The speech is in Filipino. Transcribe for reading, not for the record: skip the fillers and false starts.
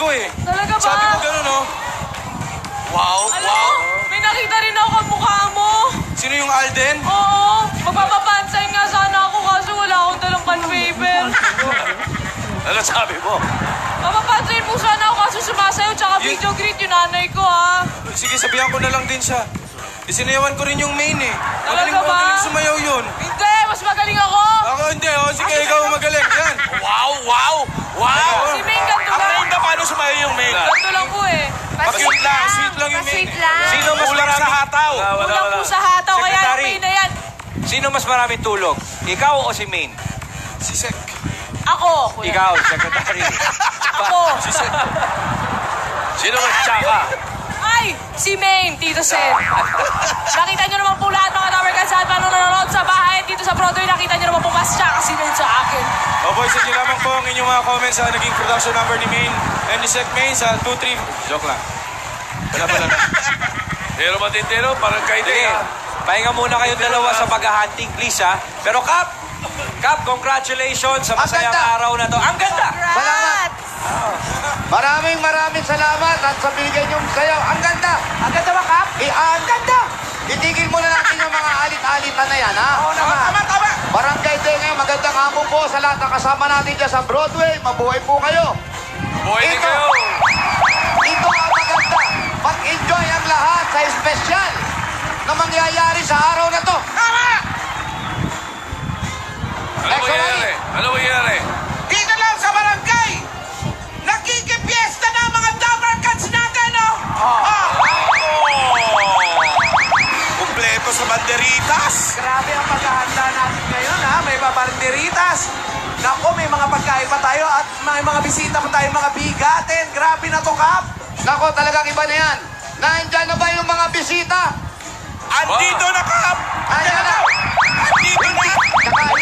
ko eh. Talaga ba? Sabi ko gano'n, oh. Wow, Alam wow. mo, may nakita rin ako kamukha mo. Sino yung Alden? Oo, magpapapansay nga sana ako kaso wala akong dalang bond paper. Ano sabi mo? Mapapansayin mo sana ako kaso sumasayaw tsaka video greet yung nanay ko, ha? Sige, sabihan ko na lang din siya. Isinayawan ko rin yung main eh. Talaga ba? Magaling sumayaw yun. Hindi, mas magaling ako. Ako hindi, oh. Sige, ikaw magaling. Yan. Wow, wow, wow! Si Maine ganito Ang lang. main na paano sumayo yung main? Ganito lang po eh. Sweet lang, sweet lang yung main. Sweet lang. Sino mas kulang sa hataw? Kulang po sa hataw, kaya yung Secretary. Maine na yan. Sino mas maraming tulog? Ikaw o si Maine? Si Sek. Ako, kuya. Ikaw, secretary. Ako. Sino mas tsaka? Ay, si Maine, Tito Sen. Nakita nyo naman po lahat mga Tower Kansan, paano nanonood sa bahay dito sa Broadway, nakita nyo naman po mas siya kasi Maine sa akin. O boys, sige lamang po ang inyong mga comments sa naging production number ni Main and ni Sek Main sa 2-3. Joke lang. Wala pala. Pero matintero, parang kayo Sige, din. pahinga muna kayong dalawa sa pag-hunting, please, ha? Pero Cap, congratulations sa masayang ganda. araw na to. Ang ganda! Salamat! Maraming salamat at sa binigay niyong sayaw. Ang ganda! Ang ganda ba, Cap? Ang ganda! Itigil muna natin yung mga alit-alitan na yan, ha? Oo naman. Tama. Barangay Tenga, magandang hapon po sa lahat ng kasama natin dyan sa Broadway. Mabuhay po kayo. Buhay din Ito. kayo. Ito ang maganda. Mag-enjoy ang lahat sa espesyal na mangyayari sa araw na to. Tama! Ano mangyayari? Ano mangyayari? Dito lang sa barangay, nakikipiesta na ang mga Tower Cats natin, oh! Kumpleto sa banderitas. Grabe ang paghahanda natin ngayon, ha? May babanderitas. Naku, may mga pagkain pa tayo at may mga bisita pa tayo, mga bigatin. Grabe na to, Kap. Nako, talagang iba na yan. Nandyan na ba yung mga bisita? Andito na, Kap! Andyan na.